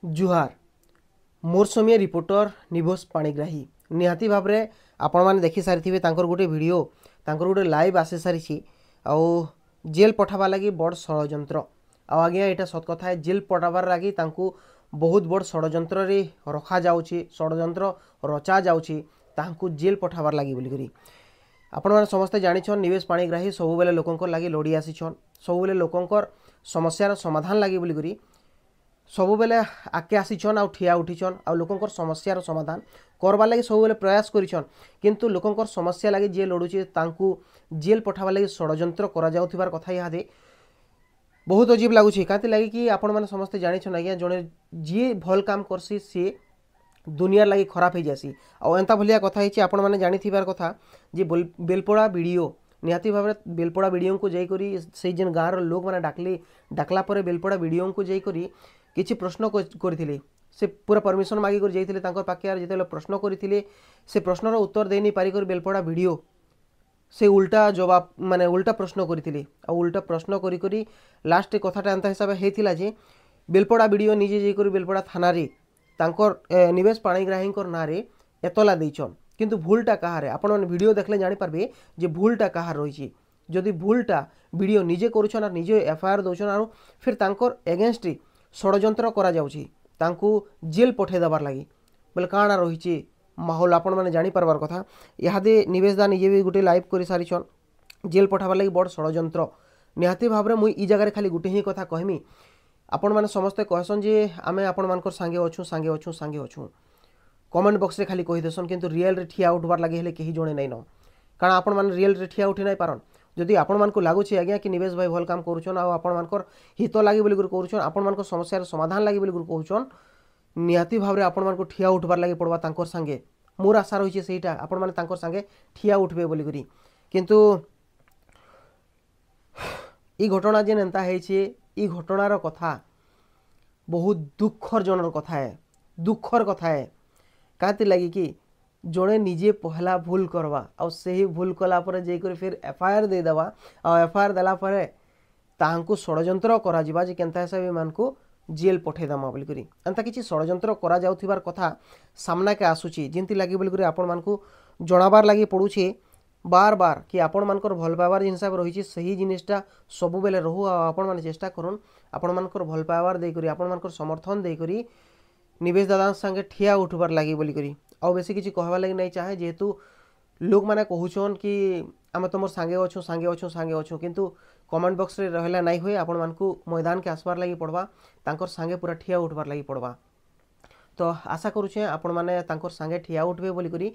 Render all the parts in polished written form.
जुहार मोर समय रिपोर्टर निभोज पाणिग्राही निहाती भाव में आपण मैंने देखी सारी गोटे वीडियो गोटे लाइव आसी सारी आउ जेल पठावा लगी बड़ षड्यंत्र आज्ञा यहाँ सत कथा है जेल पठाबार लगी बहुत बड़ षड्यंत्र रखा जाउछि षड्यंत्र रचा जाउछि तांकु जेल पठाबार लगी बोलिकरी आपण मैंने समस्ते जानिछन निवेश पाणिग्राही सब बेले लोकंकर लगी लड़ी आसीछन सब बेले लोकंकर समस्यार समाधान लगी बोलिकरी सब बेले आके आसीछन आउ ठिया उठीछन आउ लोकंकर समस्यार समाधान करबार लगी सब बेले प्रयास करिछन किंतु लोकंकर समस्या लगी जे लड़ुचे तांकु जेल पठाबार लगी षड्यंत्र करा जाउथिबार कथा इहादे बहुत अजीब लगुच कहीं लगे कि आपण मैंने समस्ते जानिछन आज्ञा जड़े जी भल काम करसी सी दुनियार लगी खराब हो जासी आउ एंता भलिया कथा है आपण मैंने जानिथिबार कथा जे बेलपड़ा वीडियो निहाती भाव में बेलपड़ा वीडियो को जाइकरी से जेन गाँव लोक मैंने डाकला पर बेलपड़ा वीडियो को जाइकरी किछि प्रश्न करथिले से पूरा परमिशन मागिक जाइथिले तांकर पाखे आर जेतेले प्रश्न करथिले से प्रश्नर उत्तर देनी पारिकर बेलपड़ा वीडियो से उल्टा जवाब माने उल्टा प्रश्न करथिले आ उल्टा प्रश्न करी लास्ट कथाटा एंता हिसाब हेतिला जे बेलपड़ा वीडियो निजे जाइकरी बेलपड़ा थाना रे तांकर निवेश पाणिग्राही ना रे एतला देइछन किंतु भूलटा कहार आपण मैंने वीडियो देखले जानि पारबे जे भूलटा कहार रही जदि भूलटा वीडियो निजे करुछन और निजे एफआईआर दौछन और फिर तांकर एगेंस्ट षड्यंत्र करा जाउछि तांकु जेल पठे देबार लगी बोले काଣା रही माहौल आपण मैंने जानी पारबार कथा इहादे निवेश दा निजे भी गोटे लाइव कर सारिछन जेल पठाबार लगी बड़ षड्यंत्र निहाती भाव में मुई ई जगह खाली गोटे ही कथा कहमी आपण मैंने समस्ते कहसन जे आमे आपण मानकर सांगे अछु सांगे अछु सांगे अछु कमेंट बॉक्स रे खाली कहि देसन किंतु रियल रे ठिया उठबार लगे हेले केही जणे नै न कारण आपण माने रियल रे ठिया उठी नै पारन जदि आपण मानको लागुछि आज्ञा कि निवेश भाई भल काम करूछन आ आपण मानकर हित लागि बोली करूछन आपण मानकर समस्यार समाधान लागि बोली कहूछन निहाती भाव में आपण मानको ठिया उठबार लागि पड़वा तांकर संगे मोर आशा रही सेटा आपण माने तांकर संगे ठिया उठबे बोली करी किंतु ई घटना जेन एंता हेछि ई घटनार कथा बहुत दुखर जनर कथा है दुखर कथा है काती लगी कि जड़े निजे पहला भूल करवा और से ही भूल कला पर जाकर फिर एफआईआर दे देवा और एफआईआर देला पर तांको षड्यंत्र करा जिबा जे केनता हिसाब मानको जेल पठेदमा बोली करी एंता किछि षड्यंत्र करा जाउथिबार कथा सामना के आसुची जिंती लागि बोली करी आपण मानको जणाबार लागि पडुछे बार बार कि आपण मानकर भल पाइबार जिन हिसाब रही सही जिनिसटा सब बेले रहू आपण माने चेष्टा करन आपण मानकर भल पाइबार दे करी आपण मानकर समर्थन दे करी निवेश दादा संगे ठिया उठबार लगी बोली करी आउ बेसी किसी कहबार लगी नहीं चाहे जेहेतु लोक मैंने कहून कि आम तुम सांगे अच्छु सांगे अच्छु सांगे अच्छु किंतु कमेंट बॉक्स रे रहला नहीं हुए आपण मानकु मैदान के आसबार लगी पड़वा तांकर सांगे पूरा ठिया उठबार लगी पड़वा तो आशा करुचे आपण माने तांकर सांगे ठिया उठबे बोली करी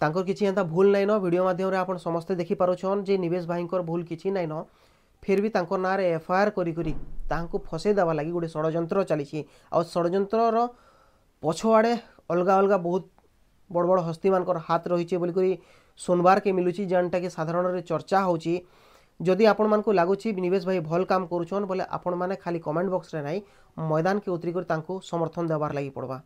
तांकर किछि एंता भूल नहीं न वीडियो माध्यम रे आपण समस्ते देखि पारुछन जे निवेश भाईंकर भूल किछि नहीं न फिर भी तांकर ना रे एफआईआर करी करी तांको फसे देवा लगी गोटे षड्यंत्र चली आ षड्यंत्र पछुआड़े अलग अलग बहुत बड़ बड़ हस्ती मानकर हाथ रही बोलिक सुनबार के मिलूँ जेनटा कि साधारण चर्चा होची जदि आपण मानक लगुच निवेश भाई भल काम करुछन बोले आपण माने खाली कमेंट बॉक्स रे नहीं मैदान के उतरी कर समर्थन देवार लगी पड़वा।